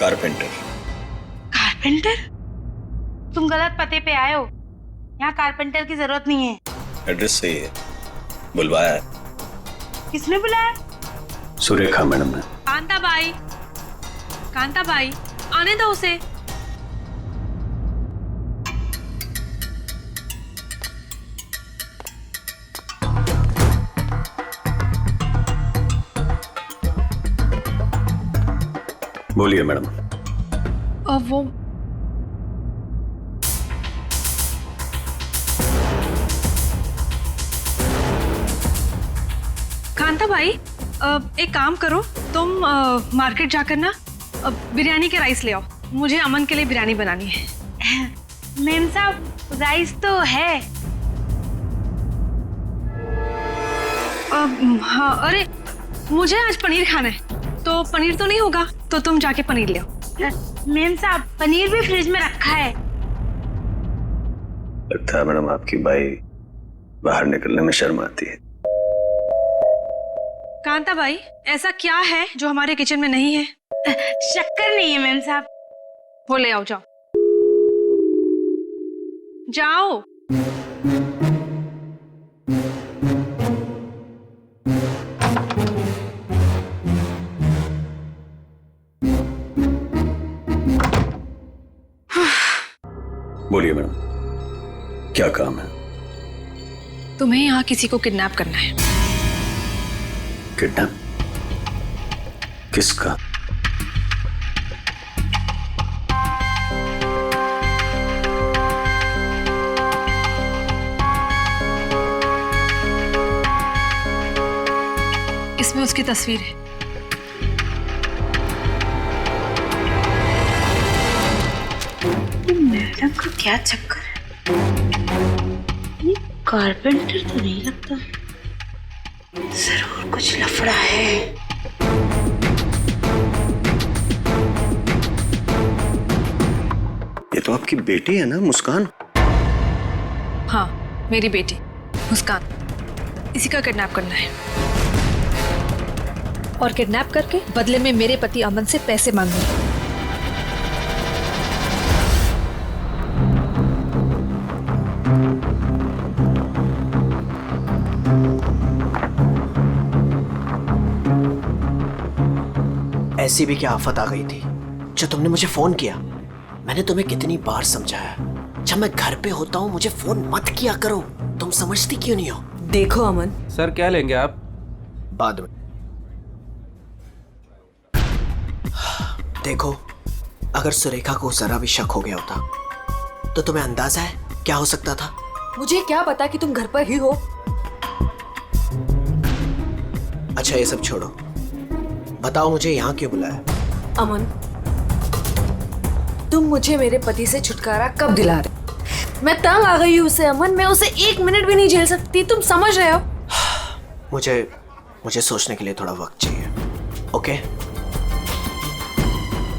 Carpenter. Carpenter? तुम गलत पते पे आए हो। यहाँ कारपेंटर की जरूरत नहीं है। एड्रेस सही है, बुलवाया है। किसने बुलाया? सुरेखा मैडम ने। कांता बाई, आने दो उसे। बोलिए मैडम। वो कांता भाई, एक काम करो, तुम मार्केट जाकर ना बिरयानी के राइस ले आओ। मुझे अमन के लिए बिरयानी बनानी है। मैम साहब, राइस तो है। हाँ, अरे मुझे आज पनीर खाना है, तो पनीर तो नहीं होगा, तो तुम जाके पनीर ले आओ। मैम साहब, पनीर भी फ्रिज में रखा है। लगता है मैडम आपकी बाई बाहर निकलने में शर्म आती है। कांता भाई, ऐसा क्या है जो हमारे किचन में नहीं है? शक्कर नहीं है मैम साहब। वो ले आओ, जाओ जाओ। बोलिए मैडम, क्या काम है? तुम्हें यहाँ किसी को किडनैप करना है। किडनैप? किसका? इसमें उसकी तस्वीर है। मैडम का क्या चक्कर है? ये कारपेंटर तो नहीं लगता। जरूर कुछ लफड़ा है। ये तो आपकी बेटी है ना, मुस्कान? हाँ, मेरी बेटी मुस्कान। इसी का किडनैप करना है और किडनैप करके बदले में मेरे पति अमन से पैसे मांगने। ऐसी भी क्या आफत आ गई थी जो तुमने मुझे फोन किया? मैंने तुम्हें कितनी बार समझाया, जब मैं घर पे होता हूँ मुझे फोन मत किया करो। तुम समझती क्यों नहीं हो? देखो अमन, सर क्या लेंगे आप? बाद में। देखो, अगर सुरेखा को जरा भी शक हो गया होता तो तुम्हें अंदाजा है क्या हो सकता था? मुझे क्या पता कि तुम घर पर ही हो। अच्छा ये सब छोड़ो, बताओ मुझे यहाँ क्यों बुलाया? अमन, तुम मुझे मेरे पति से छुटकारा कब दिला रहे? मैं तंग आ गई हूँ उससे अमन, मैं उसे 1 मिनट भी नहीं झेल सकती, तुम समझ रहे हो? मुझे सोचने के लिए थोड़ा वक्त चाहिए, ओके?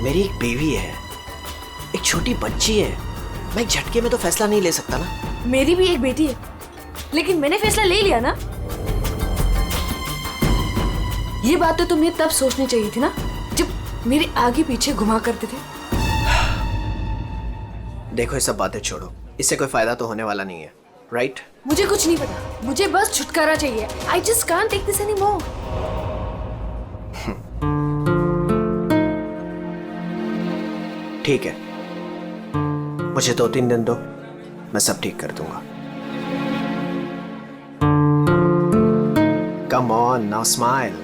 मेरी एक बीवी है, एक छोटी बच्ची है, मैं एक झटके में तो फैसला नहीं ले सकता ना। मेरी भी एक बेटी है, लेकिन मैंने फैसला ले लिया ना। ये बात तो तुम्हें तब सोचनी चाहिए थी ना, जब मेरे आगे पीछे घुमा करते थे। देखो ये सब बातें छोड़ो, इससे कोई फायदा तो होने वाला नहीं है, राइट? मुझे कुछ नहीं पता, मुझे बस छुटकारा चाहिए। I just can't take this anymore. ठीक है, मुझे 2-3 दिन दो, मैं सब ठीक कर दूंगा। Come on, now smile.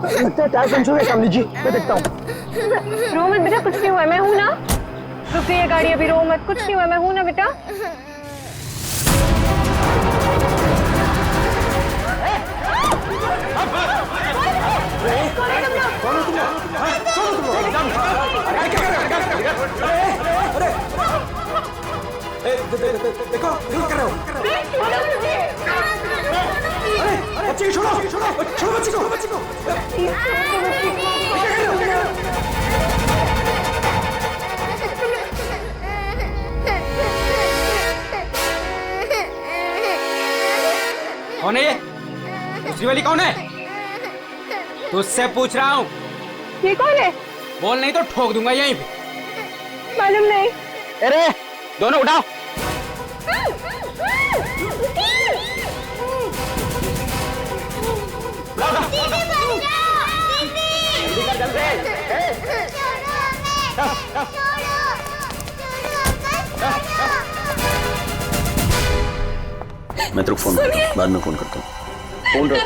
लगता है टायर पंचर है सामने जी, मैं देखता हूँ। रो मत बेटा, कुछ नहीं हुआ, मैं हूँ ना। रुक गई है गाड़ी अभी, रो मत, कुछ नहीं हुआ, मैं हूँ ना बेटा। देखो क्या कर रहे हो? अरे बच्चे को छोड़ो, छोड़ो बच्चे को। कौन है ये? दूसरी वाली कौन है? तुझसे पूछ रहा हूँ। ये कौन है? बोल नहीं तो ठोक दूंगा यहीं पे। मालूम नहीं। अरे दोनों उठाओ। मैं तेरे को फोन करता हूँ, बाद में फोन करता हूँ। फोन रख।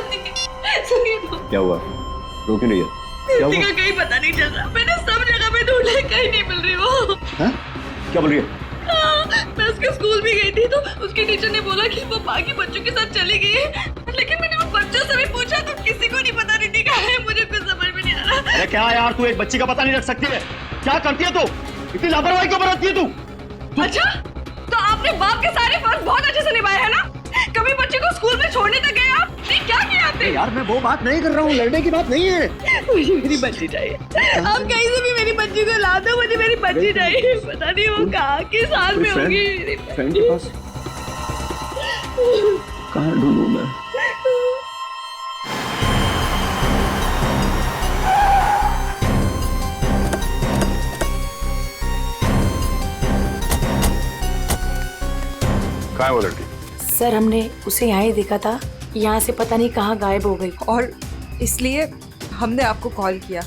क्या हुआ? रो क्यों नहीं है? क्या हुआ? कहीं पता नहीं चल रहा, मैंने सब जगह पे ढूंढा, कहीं नहीं मिल रही वो। हाँ? क्या बोल रही है? मैं उसके स्कूल भी गई थी तो उसके टीचर ने बोला कि वो बाकी बच्चों के साथ चली गई है, लेकिन मैंने उन बच्चों से भी पूछा तो किसी को नहीं पता रिद्धि कहाँ है। मुझे कुछ समझ में नहीं आ रहा। अरे क्या यार, तू एक बच्ची का पता नहीं रख सकती है? क्या करती है तू? इतनी लापरवाही क्यों बरतती है तू? अच्छा, तो आपने बाप के सारे फर्ज बहुत अच्छे से निभाए है ना? कभी बच्चे को स्कूल में छोड़ने तक गए आप? नहीं, क्या किया आपने? यार मैं वो बात नहीं कर रहा हूँ, लड़ने की बात नहीं है। मुझे मेरी बच्ची चाहिए। आप कहीं से भी मेरी बच्ची को ला दो, मुझे मेरी बच्ची चाहिए। पता नहीं वो कहाँ किस हाल में होगी। फ्रेंड के पास कहाँ ढूंढूं मैं? कहाँ है वो लड़की? सर हमने उसे यहाँ ही देखा था, यहाँ से पता नहीं कहाँ गायब हो गई। और इसलिए हमने आपको कॉल किया।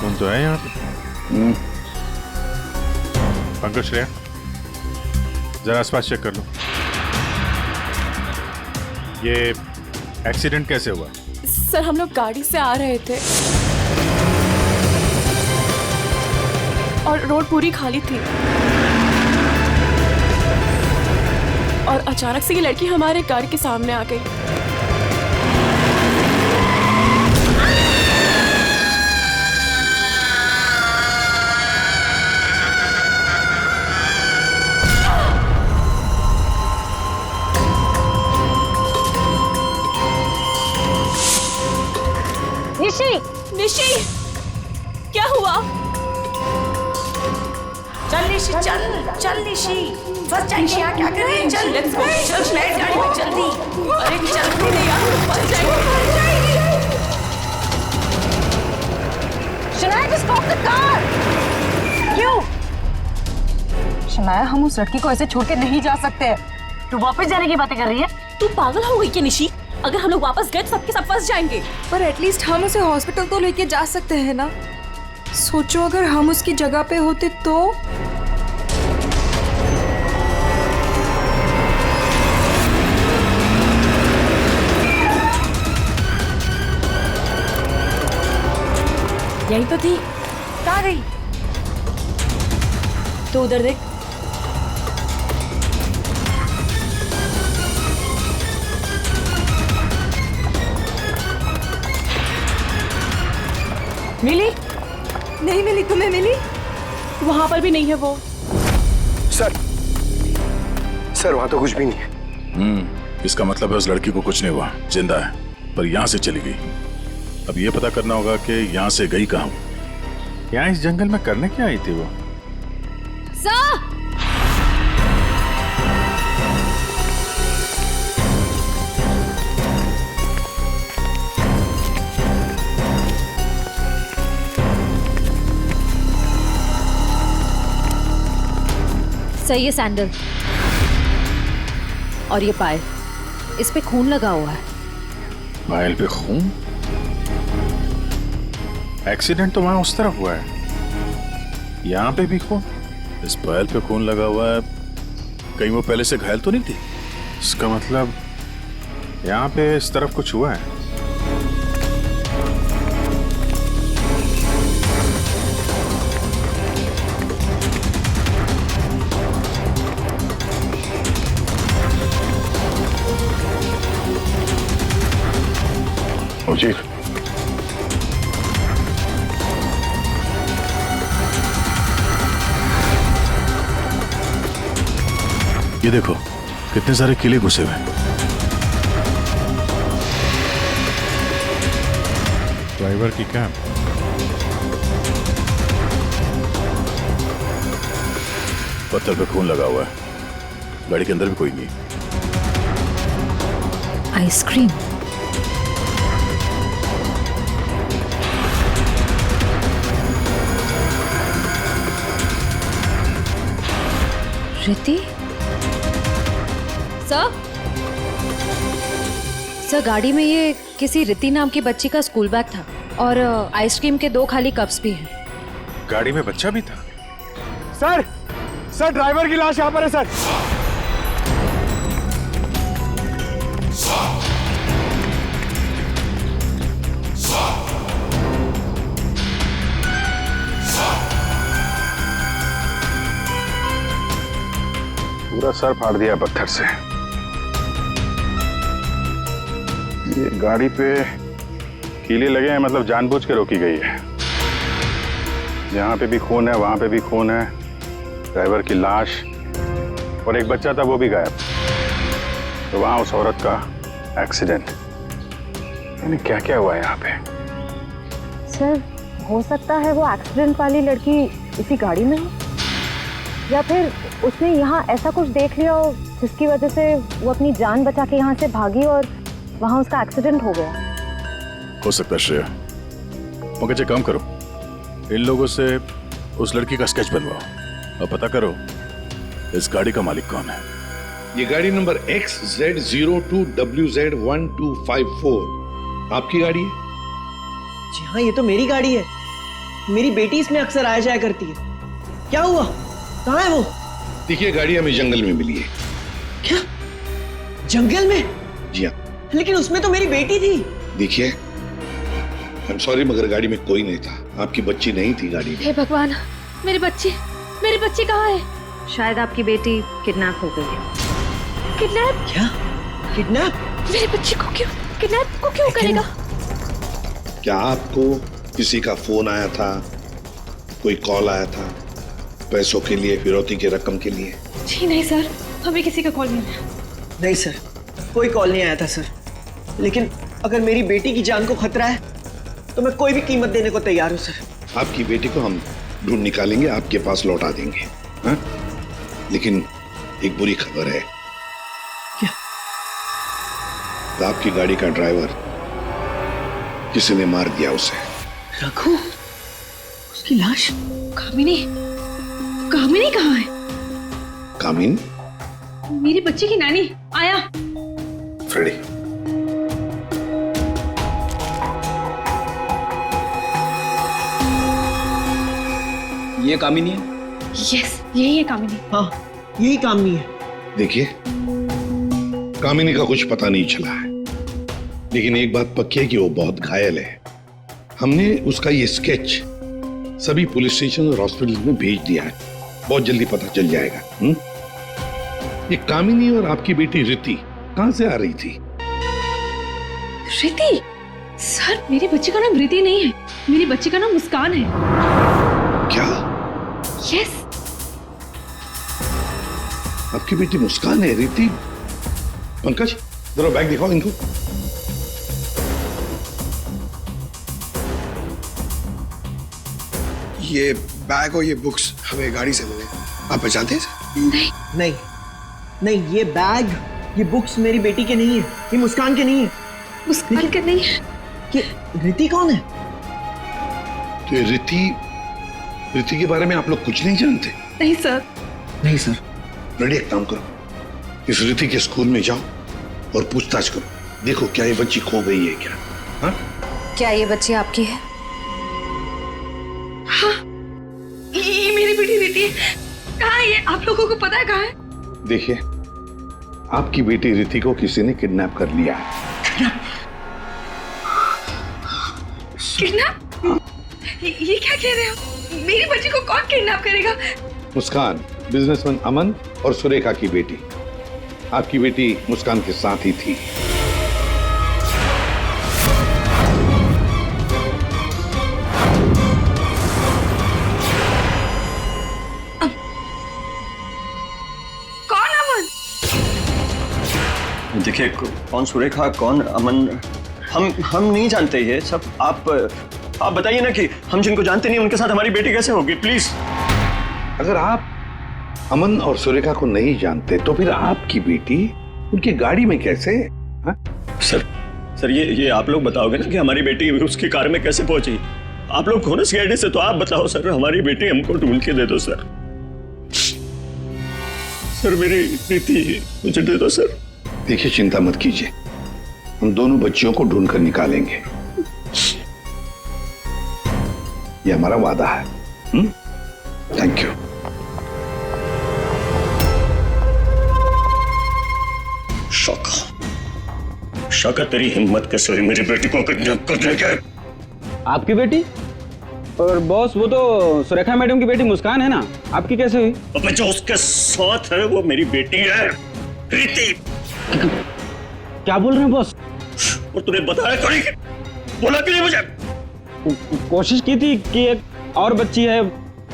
कौन तो है यहाँ पे? पंकज, श्रेया जरा आसपास चेक कर लो। ये एक्सीडेंट कैसे हुआ? सर हम लोग गाड़ी से आ रहे थे और रोड पूरी खाली थी और अचानक से ये लड़की हमारे कार के सामने आ गई। निशी, निशी, क्या हुआ? चल निशी, चल निशी, फंस जाएंगे यहाँ, क्या कर रही है? चल लेट्स गो, चल फ्लाइट गाड़ी में जल्दी। अरे चल नहीं यार, फंस जाएंगे। Shanaya just stop the car। क्यों? शनाया हम उस लड़की को ऐसे छोड़ के नहीं जा सकते। तू वापस जाने की बातें कर रही है? तू पागल हो गई क्या निशी? अगर हम लोग वापस गए तो सबके सब फंस जाएंगे। पर एटलीस्ट हम उसे हॉस्पिटल तो लेके जा सकते हैं ना। सोचो अगर हम उसकी जगह पे होते तो। यही तो थी। कहाँ गई? तो उधर देख। मिली? नहीं मिली, तुम्हें मिली? वहां पर भी नहीं है वो। सर वहाँ तो कुछ भी नहीं है। इसका मतलब है उस लड़की को कुछ नहीं हुआ, जिंदा है, पर यहाँ से चली गई। अब ये पता करना होगा कि यहाँ से गई कहाँ। यहाँ इस जंगल में करने क्या आई थी वो? सही है सैंडल। और ये पायल, इस पे खून लगा हुआ है। पायल पे खून? एक्सीडेंट तो वहां उस तरफ हुआ है, यहाँ पे भी खून। इस पायल पे खून लगा हुआ है, कहीं वो पहले से घायल तो नहीं थी? इसका मतलब यहाँ पे इस तरफ कुछ हुआ है। चीफ, ये देखो कितने सारे किले घुसे हुए हैं। ड्राइवर की कैब, पत्थर पे खून लगा हुआ है। गाड़ी के अंदर भी कोई नहीं। आइसक्रीम, रिति? सर गाड़ी में ये किसी रिति नाम की बच्ची का स्कूल बैग था और आइसक्रीम के 2 खाली कप्स भी हैं। गाड़ी में बच्चा भी था? सर ड्राइवर की लाश यहाँ पर है सर। पूरा सर फाड़ दिया पत्थर से। ये गाड़ी पे कीले लगे हैं, मतलब जानबूझ के रोकी गई है। यहाँ पे भी खून है, वहां पे भी खून है, ड्राइवर की लाश और एक बच्चा था वो भी गायब। तो वहां उस औरत का एक्सीडेंट। यानी क्या क्या हुआ यहाँ पे? सर हो सकता है वो एक्सीडेंट वाली लड़की इसी गाड़ी में हो, या फिर उसने यहाँ ऐसा कुछ देख लिया हो जिसकी वजह से वो अपनी जान बचा के यहाँ से भागी और वहाँ उसका एक्सीडेंट हो गया। हो सकता है श्रेया। पंकज एक काम करो, इन लोगों से उस लड़की का स्केच बनवाओ और पता करो इस गाड़ी का मालिक कौन है। ये गाड़ी नंबर XZ02WZ1254 आपकी गाड़ी है? जी हाँ, ये तो मेरी गाड़ी है। मेरी बेटी इसमें अक्सर आया जाया करती है। क्या हुआ? कहाँ है वो? देखिए गाड़ी हमें जंगल में मिली है। क्या? जंगल में? जी हाँ। लेकिन उसमें तो मेरी बेटी थी। देखिए आई एम सॉरी मगर गाड़ी में कोई नहीं था। आपकी बच्ची नहीं थी गाड़ी में। हे भगवान, मेरी बच्ची कहाँ है? शायद आपकी बेटी किडनैप हो गई है। किडनैप? क्या? किडनैप? मेरी बच्ची को क्यों करेगा? क्या आपको किसी का फोन आया था, कोई कॉल आया था पैसों के लिए, फिरौती की रकम के लिए? जी नहीं सर, हमें किसी का कॉल नहीं आया। नहीं सर, कोई कॉल नहीं आया था सर। लेकिन अगर मेरी बेटी की जान को खतरा है तो मैं कोई भी कीमत देने को तैयार हूँ सर। आपकी बेटी को हम ढूंढ निकालेंगे, आपके पास लौटा देंगे। हाँ? लेकिन एक बुरी खबर है। क्या? आपकी गाड़ी का ड्राइवर किसी ने मार दिया उसे। रघु? उसकी लाश? कामिनी कहाँ है? कामिनी? मेरी बच्ची की नानी। आया। फ्रेडी, ये कामिनी है? यस, यही है कामिनी। हाँ, यही कामिनी है। देखिए कामिनी का कुछ पता नहीं चला है, लेकिन एक बात पक्की है कि वो बहुत घायल है। हमने उसका ये स्केच सभी पुलिस स्टेशन और हॉस्पिटल में भेज दिया है। बहुत जल्दी पता चल जाएगा। ये कामिनी और आपकी बेटी रिति कहां से आ रही थी? रिति? सर मेरी बच्ची का नाम रिति नहीं है, मेरी बच्ची का नाम मुस्कान है। क्या? यस। आपकी बेटी मुस्कान है? रिति? पंकज जरा बैग दिखाओ इनको। ये बैग और ये बुक्स हमें गाड़ी से मिले। आप पहचानते हैं? नहीं, ये बैग, ये बुक्स मेरी बेटी के नहीं है, ये मुस्कान के नहीं है। मुस्कान के नहीं है? ये रिति कौन है? तो रिति के बारे में आप लोग कुछ नहीं जानते? नहीं सर। नहीं सर। रेडी, एक काम करो, इस रिति के स्कूल में जाओ और पूछताछ करो, देखो क्या ये बच्ची खो गई है क्या? हाँ? क्या ये बच्ची आपकी है? हाँ, ये मेरी बेटी रिति है। कहाँ है ये? आप लोगों को पता है कहाँ है? देखिए, आपकी बेटी रिति को किसी ने किडनैप कर लिया है। किडनैप? ये क्या कह रहे हो? मेरी बच्ची को कौन किडनैप करेगा? मुस्कान, बिजनेसमैन अमन और सुरेखा की बेटी। आपकी बेटी मुस्कान के साथ ही थी। कौन अमन? देखिए, कौन सुरेखा कौन अमन, हम नहीं जानते ये सब। आप बताइए ना कि हम जिनको जानते नहीं उनके साथ हमारी बेटी कैसे होगी, प्लीज। अगर आप अमन और सुरेखा को नहीं जानते तो फिर आपकी बेटी उनकी गाड़ी में कैसे? हा? सर ये आप लोग बताओगे ना कि हमारी बेटी उसकी कार में कैसे पहुंची? आप लोग हो ना सीआईडी से, तो आप बताओ सर, हमारी बेटी हमको ढूंढ के दे दो सर। सर मेरी रिति मुझे दे दो सर। देखिए, चिंता मत कीजिए, हम दोनों बच्चियों को ढूंढ कर निकालेंगे। ये हमारा वादा है। Thank you. शौका तेरी हिम्मत कैसे हुई मेरी बेटी को किडनैप करने के? आपकी बेटी? और बॉस, वो तो सुरेखा मैडम की बेटी मुस्कान है ना, आपकी कैसे हुई? अब जो उसके साथ है वो मेरी बेटी है, रिति। क्या बोल रहे हैं बॉस? और तूने बताया क्यों नहीं? बोला क्यों नहीं मुझे? कोशिश की थी कि एक और बच्ची है,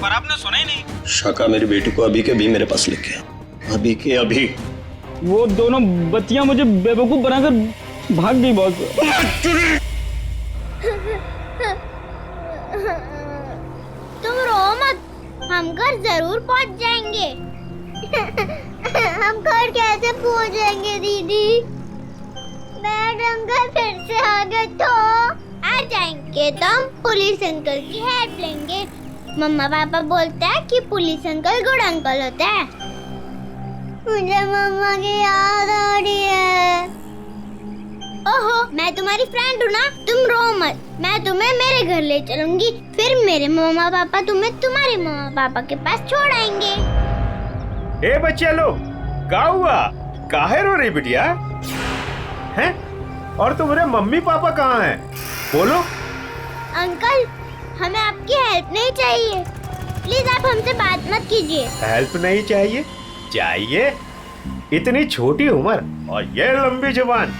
पर आपने सुना ही नहीं। शाका मेरी बेटी को अभी के अभी मेरे पास लेके आ। अभी के अभी। वो दोनों बच्चियां मुझे बेवकूफ बनाकर भाग गई बॉस। तुम रो मत, हम घर जरूर पहुंच जाएंगे। हम घर कैसे पहुंचेंगे दीदी? मैडम घर फिर से आ गए तो आ जाएंगे तो हम पुलिस अंकल की हेल्प लेंगे। मम्मा पापा बोलते हैं कि पुलिस अंकल गुड अंकल होते हैं। मुझे मम्मा की याद आ रही है। ओहो, मैं तुम्हारी फ्रेंड हूँ ना, तुम रो मत। मैं तुम्हें मेरे घर ले चलूंगी, फिर मेरे मम्मा पापा तुम्हें तुम्हारे मम्मा पापा के पास छोड़ आएंगे। ए बच्चिया लोग, क्या हुआ? काहे रो रही बिटिया? हैं? और तुम्हारे मम्मी पापा कहाँ हैं? बोलो। अंकल, हमें आपकी हेल्प नहीं चाहिए, प्लीज आप हमसे बात मत कीजिए। हेल्प नहीं चाहिए? चाहिए? इतनी छोटी उम्र और ये लंबी जुबान।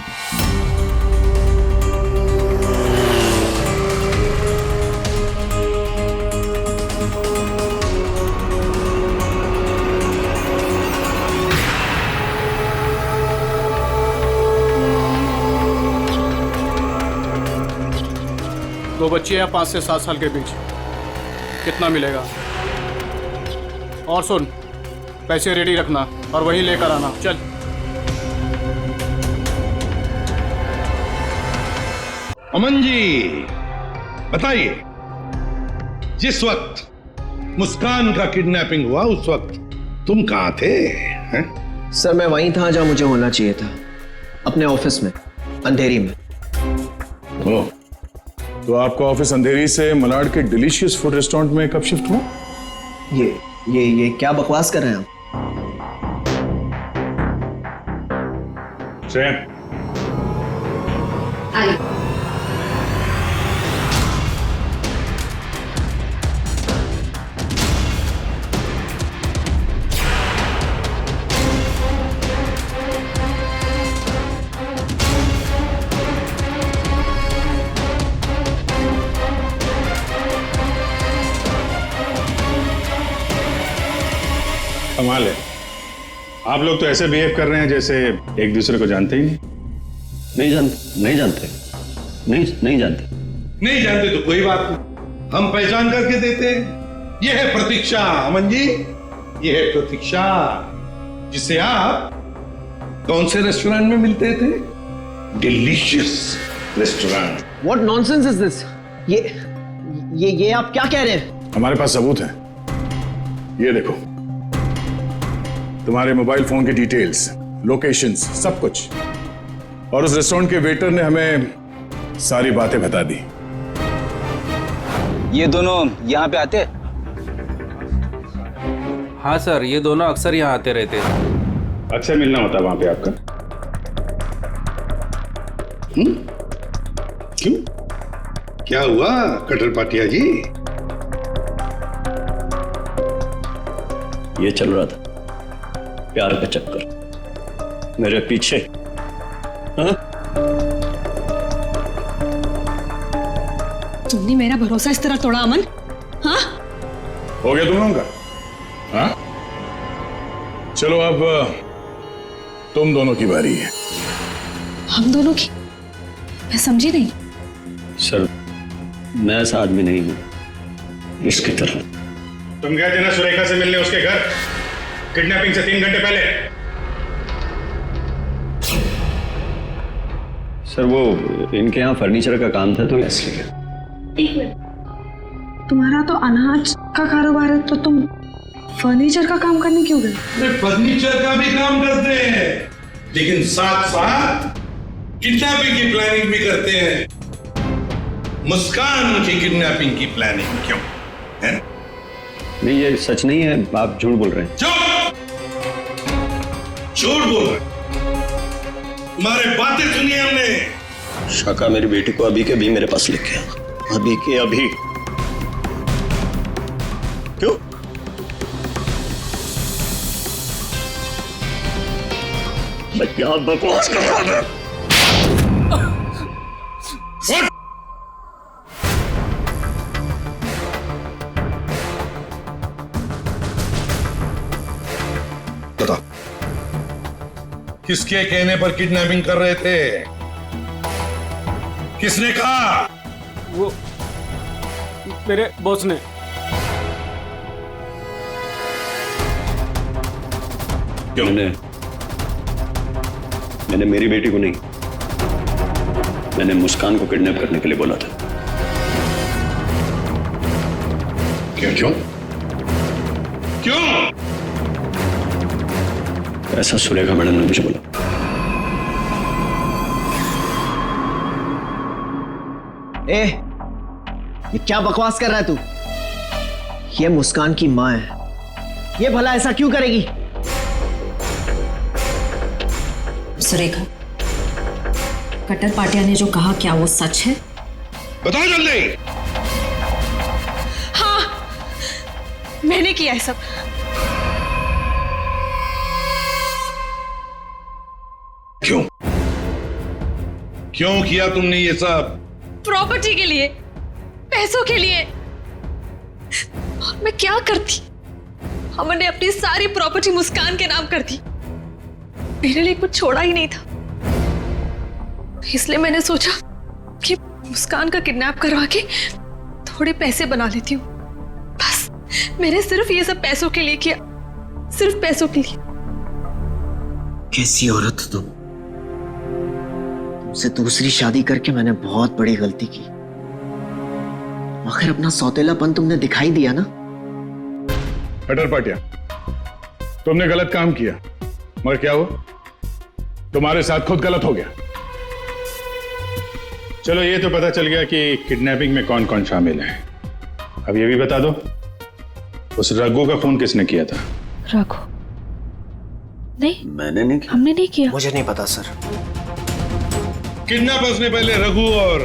दो बच्चे हैं 5 से 7 साल के बीच, कितना मिलेगा? और सुन, पैसे रेडी रखना और वहीं लेकर आना। चल। अमन जी, बताइए, जिस वक्त मुस्कान का किडनैपिंग हुआ उस वक्त तुम कहाँ थे? हैं? सर मैं वहीं था जहाँ मुझे होना चाहिए था, अपने ऑफिस में, अंधेरी में। ओह, तो आपका ऑफिस अंधेरी से मलाड के डिलीशियस फूड रेस्टोरेंट में कब शिफ्ट हुआ? ये क्या बकवास कर रहे हैं आप? श्रेया, कमाल है, आप लोग तो ऐसे बिहेव कर रहे हैं जैसे एक दूसरे को जानते ही नहीं। नहीं जानते। नहीं जानते तो कोई बात नहीं, हम पहचान करके देते हैं। ये है प्रतीक्षा अमन जी, ये है प्रतीक्षा, जिसे आप कौन से रेस्टोरेंट में मिलते थे? Delicious restaurant. What nonsense is this? ये आप क्या कह रहे हैं? हमारे पास सबूत है, ये देखो, तुम्हारे मोबाइल फोन की डिटेल्स, लोकेशंस, सब कुछ। और उस रेस्टोरेंट के वेटर ने हमें सारी बातें बता दी। ये दोनों यहाँ पे आते? हाँ सर, ये दोनों अक्सर यहाँ आते रहते हैं। अक्सर मिलना होता है वहां पे आपका? क्यों, क्या हुआ कटर पाटिया जी? ये चल रहा था प्यार का चक्कर मेरे पीछे। हाँ? तुमने मेरा भरोसा इस तरह तोड़ा अमन? हाँ? हो गया तुम लोगों का? हाँ? चलो अब तुम दोनों की बारी है। हम दोनों की? मैं समझी नहीं। सर मैं ऐसा आदमी नहीं हूं इसकी तरह। तुम गए थे ना सुरेखा से मिलने उसके घर किडनैपिंग से 3 घंटे पहले? सर वो इनके यहाँ फर्नीचर का काम था तो इसलिए। एक मिनट, तुम्हारा तो अनाज का कारोबार है तो तुम फर्नीचर का काम करने क्यों गए? फर्नीचर का भी काम करते हैं लेकिन साथ साथ किडनैपिंग की प्लानिंग भी करते हैं। मुस्कान की किडनैपिंग की प्लानिंग क्यों है? नहीं ये सच नहीं है, आप झूठ बोल रहे हैं। झूठ बोल रहे? तुम्हारे बातें सुनी हमने। शाका मेरी बेटी को अभी के अभी मेरे पास लेके आ, अभी के अभी। क्यों? मैं क्या बकवास कर रहा था? बता, किसके कहने पर किडनैपिंग कर रहे थे? किसने कहा? वो मेरे बॉस ने। क्यों? मैंने मेरी बेटी को नहीं, मैंने मुस्कान को किडनैप करने के लिए बोला था। क्यों क्यों क्यों? ऐसा सुरेखा मैडम ने मुझे बोला। ए, ये क्या बकवास कर रहा है तू? ये मुस्कान की माँ है, ये भला ऐसा क्यों करेगी? सुरेखा, कटर पाटिया ने जो कहा क्या वो सच है? बताओ जल्दी। हाँ, मैंने किया है सब। क्यों क्यों किया तुमने ये सब? प्रॉपर्टी के लिए, पैसों के लिए। और मैं क्या करती? हमने अपनी सारी प्रॉपर्टी मुस्कान के नाम कर दी। मेरे लिए कुछ छोड़ा ही नहीं था, इसलिए मैंने सोचा कि मुस्कान का किडनैप करवा के थोड़े पैसे बना लेती हूँ। बस मैंने सिर्फ ये सब पैसों के लिए किया, सिर्फ पैसों के लिए। कैसी औरत हो तुम? तुमसे दूसरी शादी करके मैंने बहुत बड़ी गलती की। आखिर अपना सौतेलापन तुमने दिखाई दिया ना। कटर पाटिया, तुमने गलत काम किया, मगर क्या हुआ? तुम्हारे साथ खुद गलत हो गया। चलो ये तो पता चल गया कि किडनैपिंग में कौन कौन शामिल है। अब ये भी बता दो, उस रघु का फोन किसने किया था? रघु? नहीं, मैंने नहीं किया। हमने नहीं किया। मुझे नहीं पता सर। किडनैपर्स ने पहले रघु और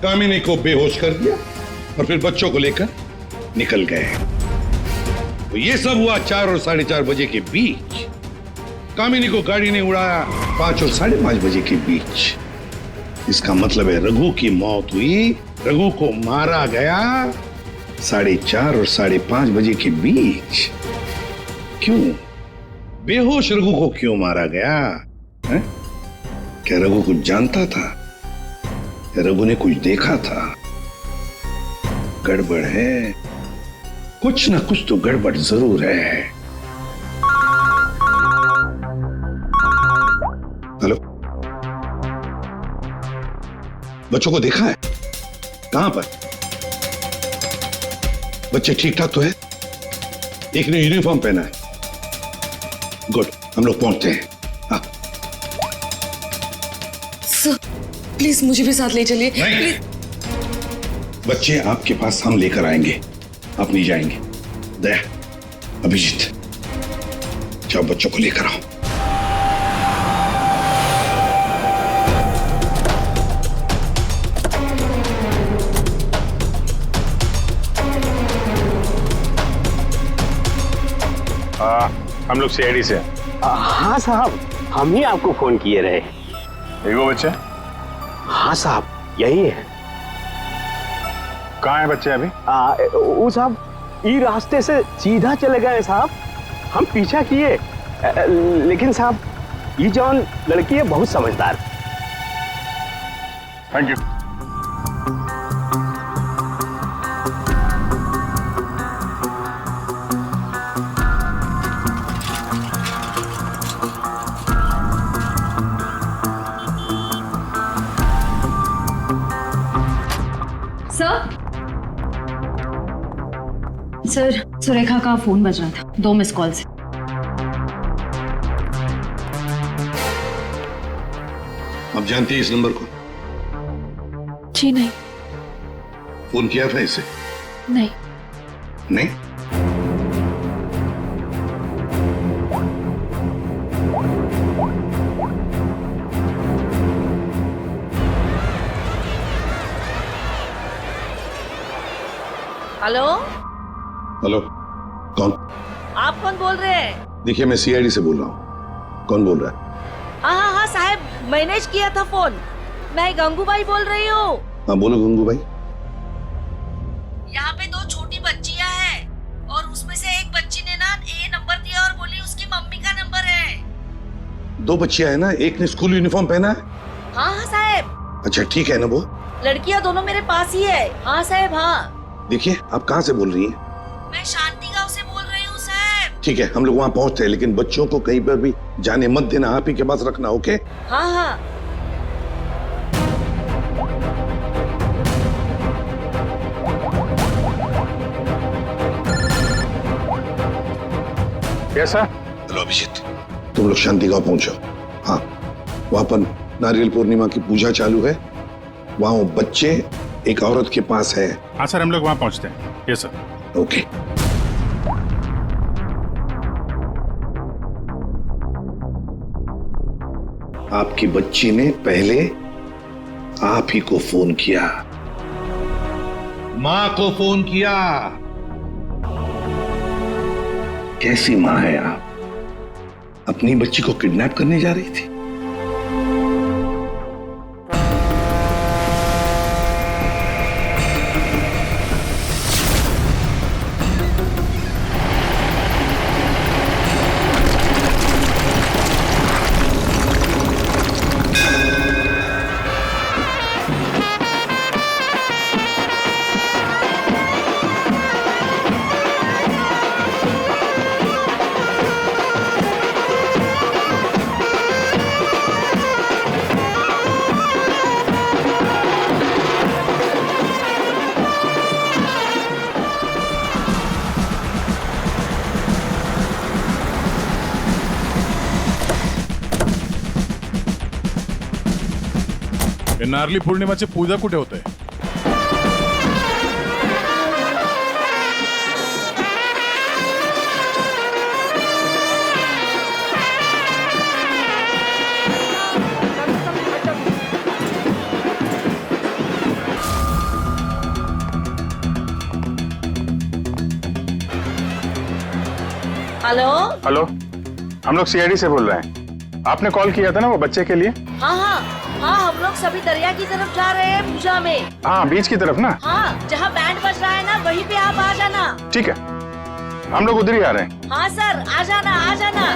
कामिनी को बेहोश कर दिया और फिर बच्चों को लेकर निकल गए। तो ये सब हुआ 4 और 4:30 बजे के बीच। कामिनी को गाड़ी ने उड़ाया 5 और 5:30 बजे के बीच। इसका मतलब है रघु की मौत हुई, रघु को मारा गया 4:30 और 5:30 बजे के बीच। क्यों? बेहोश रघु को क्यों मारा गया है? क्या रघु कुछ जानता था? क्या रघु ने कुछ देखा था? गड़बड़ है, कुछ ना कुछ तो गड़बड़ जरूर है। हेलो, बच्चों को देखा है? कहां पर? बच्चे ठीक ठाक तो है? एक ने यूनिफॉर्म पहना है। गुड, हम लोग पहुंचते हैं। हाँ। सर, प्लीज मुझे भी साथ ले चलिए। नहीं, बच्चे आपके पास हम लेकर आएंगे, आप नहीं जाएंगे। दया, अभिजीत, जाओ बच्चों को लेकर आओ। हम लोग सीआईडी से हैं। हाँ साहब, हम ही आपको फोन किए रहे। यही वो बच्चे? हाँ साहब, यही है। कहाँ है बच्चे अभी? वो साहब ये रास्ते से सीधा चले गए साहब। हम पीछा किए, लेकिन साहब ये जौन लड़की है बहुत समझदार। Thank you. सर, सुरेखा का फोन बज रहा था 2 मिस कॉल से। आप जानती हैं इस नंबर को? जी नहीं। फोन किया था इसे? नहीं। नहीं? हेलो, हेलो, कौन? आप कौन बोल रहे हैं? देखिए, मैं सीआईडी से बोल रहा हूँ। कौन बोल रहा है? हाँ साहब, मैंने किया था फोन। मैं गंगूबाई बोल रही हूँ। हाँ बोलो गंगूबाई। यहाँ पे 2 छोटी बच्चियाँ हैं और उसमें से एक बच्ची ने ना ये नंबर दिया और बोली उसकी मम्मी का नंबर है। 2 बच्चियां हैं ना, एक ने स्कूल यूनिफॉर्म पहना है? हाँ साहब। अच्छा ठीक है ना वो? लड़कियाँ दोनों मेरे पास ही है। हाँ साहब, हाँ। देखिए, आप कहाँ से बोल रही हैं? मैं शांति गांव से बोल रही हूँ साहब। ठीक है, हम लोग वहाँ पहुँचते हैं, लेकिन बच्चों को कहीं पर भी जाने मत देना, आप ही के पास रखना। ओके? हाँ। कैसा? हेलो अभिजीत, तुम लोग शांति गांव पहुंचो। हाँ, वहाँ पर नारियल पूर्णिमा की पूजा चालू है। वहाँ वो बच्चे एक औरत के पास है। हाँ सर, हम लोग वहाँ पहुँचते हैं। Yes sir. ओके। आपकी बच्ची ने पहले आप ही को फोन किया, मां को फोन किया। कैसी मां है आप? अपनी बच्ची को किडनैप करने जा रही थी? नारली पौर्णिमाची पूजा कुठे होते? हेलो। हेलो, हम लोग सीआईडी से बोल रहे हैं। आपने कॉल किया था ना वो बच्चे के लिए? हाँ, हम लोग सभी दरिया की तरफ जा रहे हैं पूजा में। हाँ, बीच की तरफ ना? हाँ, जहाँ बैंड बज रहा है ना वहीं पे आप आ जाना। ठीक है, हम लोग उधर ही आ रहे हैं। हाँ सर, आ जाना, आ जाना।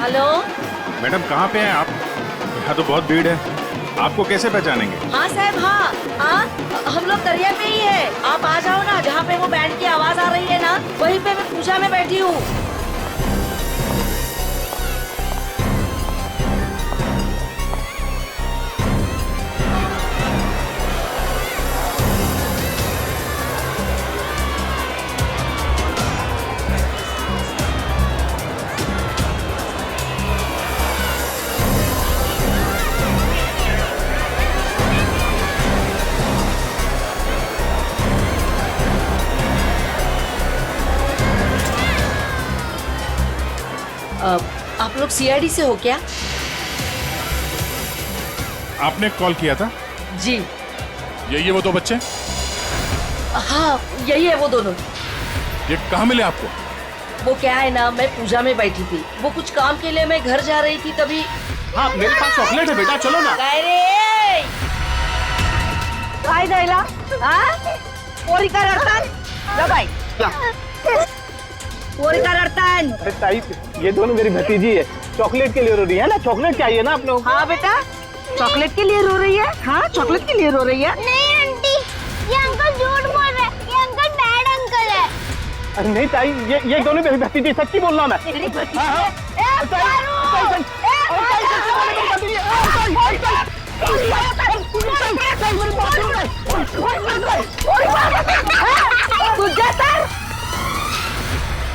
हेलो मैडम, कहाँ पे हैं आप? यहाँ तो बहुत भीड़ है, आपको कैसे पहचानेंगे? हाँ साहब, हाँ, हम लोग दरिया में ही है। आप आ जाओ ना, जहाँ पे वो बैंड की आवाज आ रही है ना वहीं पे मैं पूजा में बैठी हूँ। लोग सीआईडी से हो क्या? आपने कॉल किया था? जी। यही है वो दो बच्चे? हाँ यही है वो दोनों। ये कहाँ मिले आपको? वो क्या है ना, मैं पूजा में बैठी थी, वो कुछ काम के लिए मैं घर जा रही थी तभी। हाँ मेरे पास चॉकलेट है बेटा, चलो ना। काय जायला? पोरी का रडतान? जा बाई। पोरी का रडतान? अरे ताई, ये दोनों मेरी भतीजी है, चॉकलेट के लिए रो रही है ना, चॉकलेट चाहिए ना आप लोग। हाँ बेटा, चॉकलेट के लिए रो रही है? हाँ चॉकलेट के लिए रो रही है? नहीं आंटी, ये अंकल झूठ बोल रहे हैं, ये अंकल बैड अंकल है। अरे नहीं ताई, ये दोनों मेरी भतीजी, सच्ची बोल रहा मैं।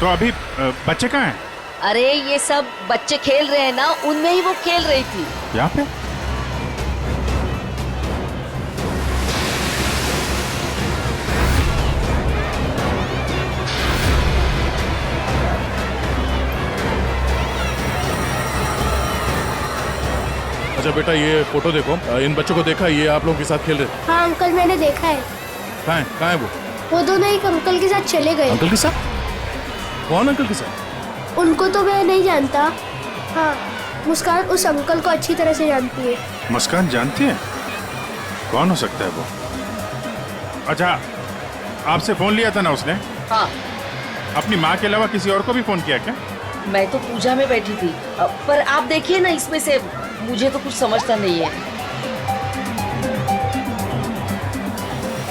तो अभी बच्चे कहाँ हैं? अरे ये सब बच्चे खेल रहे हैं ना, उनमें ही वो खेल रही थी। यहाँ पे? अच्छा बेटा, ये फोटो देखो, इन बच्चों को देखा, ये आप लोगों के साथ खेल रहे थे? हाँ अंकल, मैंने देखा है। कहाँ है वो दोनों एक अंकल के साथ चले गए। अंकल के साथ? कौन अंकल के साथ? उनको तो मैं नहीं जानता। हाँ, मुस्कान उस अंकल को अच्छी तरह से जानती है। मुस्कान जानती है? कौन हो सकता है वो? अच्छा, आपसे फोन लिया था ना उसने? हाँ। अपनी माँ के अलावा किसी और को भी फोन किया क्या? मैं तो पूजा में बैठी थी, पर आप देखिए ना, इसमें से मुझे तो कुछ समझता नहीं है।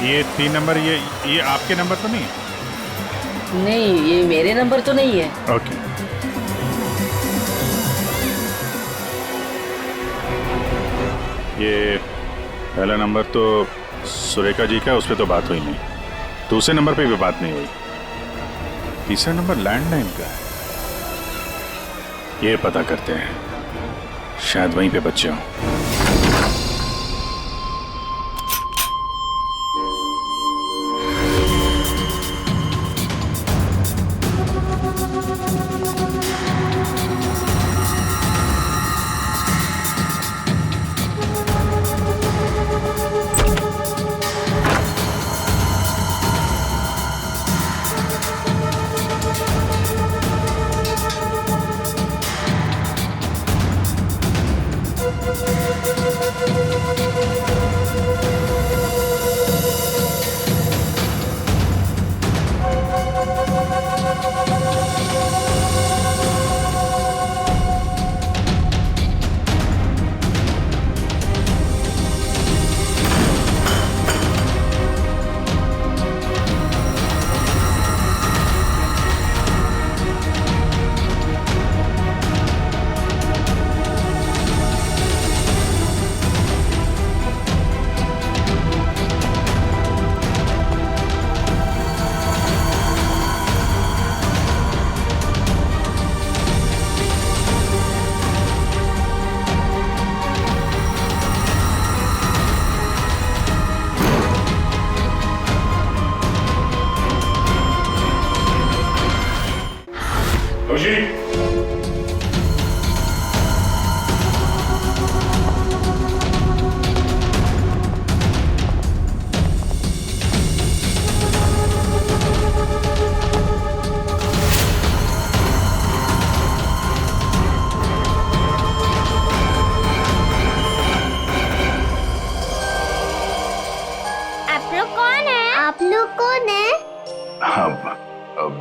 ये 3 नंबर, ये आपके नंबर तो नहीं है? नहीं, ये मेरे नंबर तो नहीं है। ओके। ये पहला नंबर तो सुरेखा जी का, उस पर तो बात हुई नहीं। दूसरे नंबर पे भी बात नहीं हुई। तीसरा नंबर लैंडलाइन का है। ये पता करते हैं, शायद वहीं पे बच्चे हों।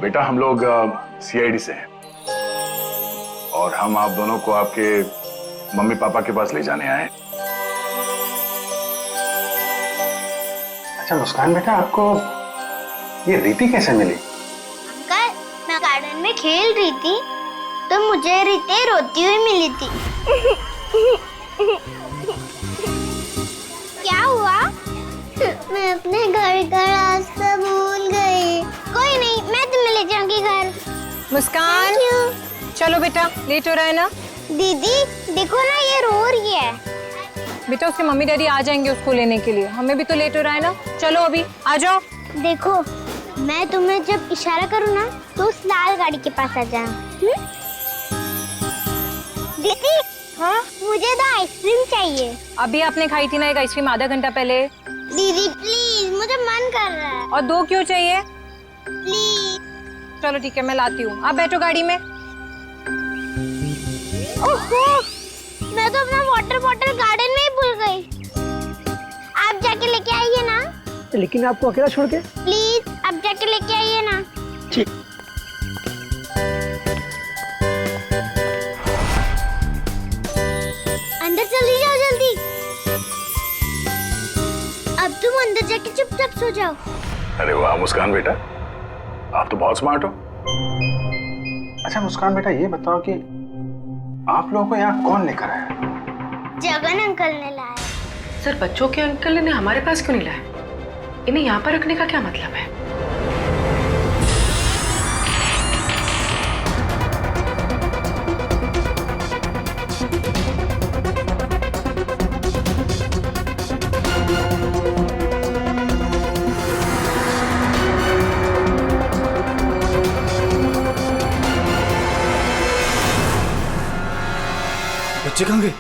बेटा, हम लोग सीआईडी से हैं और हम आप दोनों को आपके मम्मी पापा के पास ले जाने आए। अच्छा मुस्कान बेटा, आपको ये रीति कैसे मिली? अंकल, मैं गार्डन में खेल रही थी तो मुझे रीति रोती हुई मिली थी। क्या हुआ? मैं अपने घर का रास्ता भूल गई। कोई नहीं, मैं तुम्हें ले जाऊंगी घर। मुस्कान, चलो बेटा, लेट हो रहा है ना? दीदी देखो ना, ये रो रही है। बेटा उसके मम्मी डैडी आ जाएंगे उसको लेने के लिए, हमें भी तो लेट हो रहा है ना। चलो अभी आ जाओ। देखो, मैं तुम्हें जब इशारा करूँ ना तो उस लाल गाड़ी के पास आ जाना। दीदी। हाँ मुझे तो आइसक्रीम चाहिए। अभी आपने खाई थी ना एक आइसक्रीम आधा घंटा पहले। दीदी प्लीज, मुझे मन कर रहा है। और 2 क्यों चाहिए? प्लीज। चलो ठीक है, मैं लाती हूँ, आप बैठो गाड़ी में। ओहो, मैं तो अपना वाटर बॉटल गार्डन में ही भूल गई। आप जाके लेके आइए ना। लेकिन आपको अकेला छोड़ के? प्लीज आप जाके लेके आइए ना। ठीक। अंदर चली जाओ जल्दी। अब तुम अंदर जाके चुपचाप सो जाओ। अरे वाह मुस्कान बेटा, आप तो बहुत स्मार्ट हो। अच्छा मुस्कान बेटा, ये बताओ कि आप लोगों को यहाँ कौन लेकर आया? जगन अंकल ने लाया। सर बच्चों के अंकल ने हमारे पास क्यों नहीं लाया? इन्हें यहाँ पर रखने का क्या मतलब है? बच्चे कहाँ गए?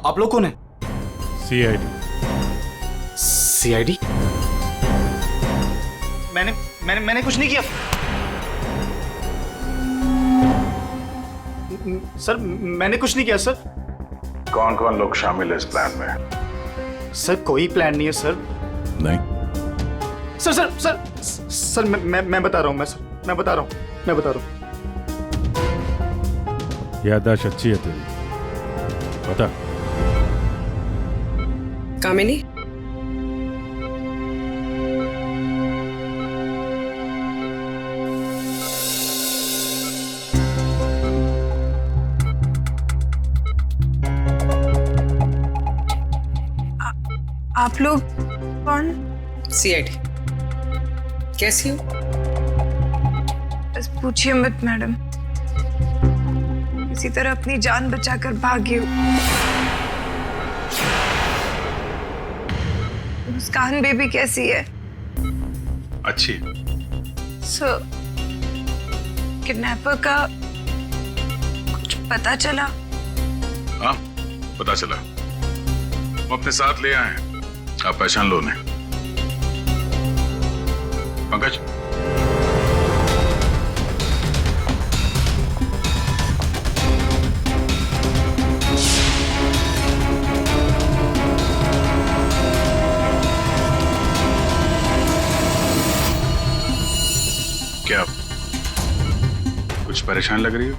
आप लोग कौन है? सीआईडी। सीआईडी? मैंने कुछ नहीं किया सर, मैंने कुछ नहीं किया सर। कौन कौन लोग शामिल है इस प्लान में? सर कोई प्लान नहीं है सर। नहीं सर सर सर सर मैं बता रहा हूँ, मैं बता रहा हूँ। याददाश्त अच्छी है तेरी, बता। कामिनी, आप लोग कौन? सीआईडी। कैसी हो? बस पूछिए मत मैडम, किसी तरह अपनी जान बचाकर भागी हूँ। मुस्कान बेबी कैसी है? अच्छी। सर, किडनैपर का कुछ पता चला? हाँ पता चला, वो अपने साथ ले आए हैं, आप पहचान लो उन्हें। पंकज, क्या कुछ परेशान लग रही हो?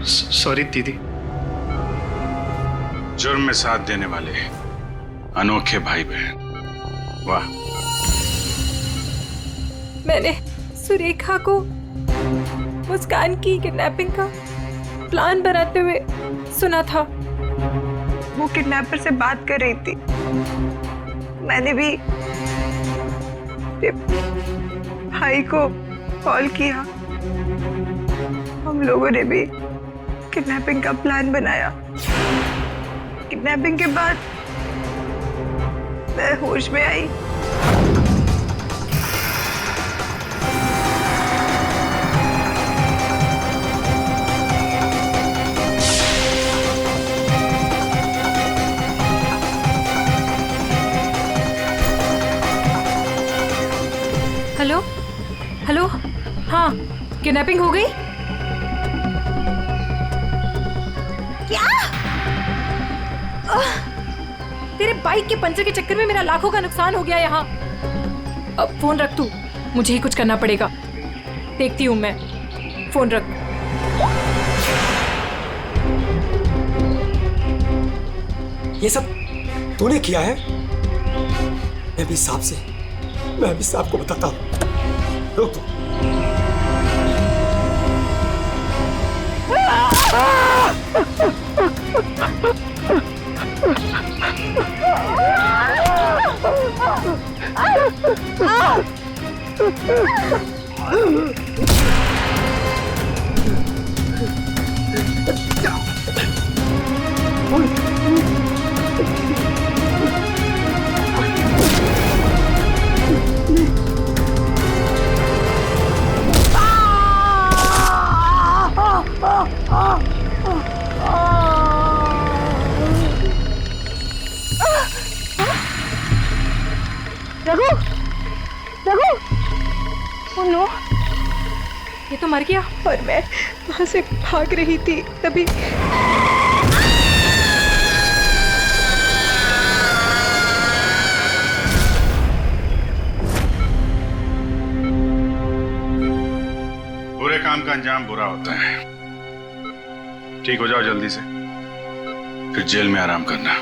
सॉरी दीदी। जुर्म में साथ देने वाले अनोखे भाई बहन, वाह। मैंने सुरेखा को मुस्कान की किडनैपिंग का प्लान बनाते हुए सुना था। वो किडनैपर से बात कर रही थी। मैंने भी भाई को कॉल किया। हम लोगों ने भी किडनैपिंग का प्लान बनाया। किडनैपिंग के बाद मैं होश में आई। हेलो हेलो, हाँ किडनैपिंग हो गई? क्या? तेरे बाइक के पंचर के चक्कर में मेरा लाखों का नुकसान हो गया यहाँ। अब फोन रख तू, मुझे ही कुछ करना पड़ेगा। देखती हूँ मैं, फोन रख। ये सब तूने किया है? मैं भी साहब को बताता हूँ। रुक तू। रघु, रघु, ओह नो, ये तो मर गया। और मैं वहां से भाग रही थी तभी। बुरे काम का अंजाम बुरा होता है। ठीक हो जाओ जल्दी से, फिर जेल में आराम करना।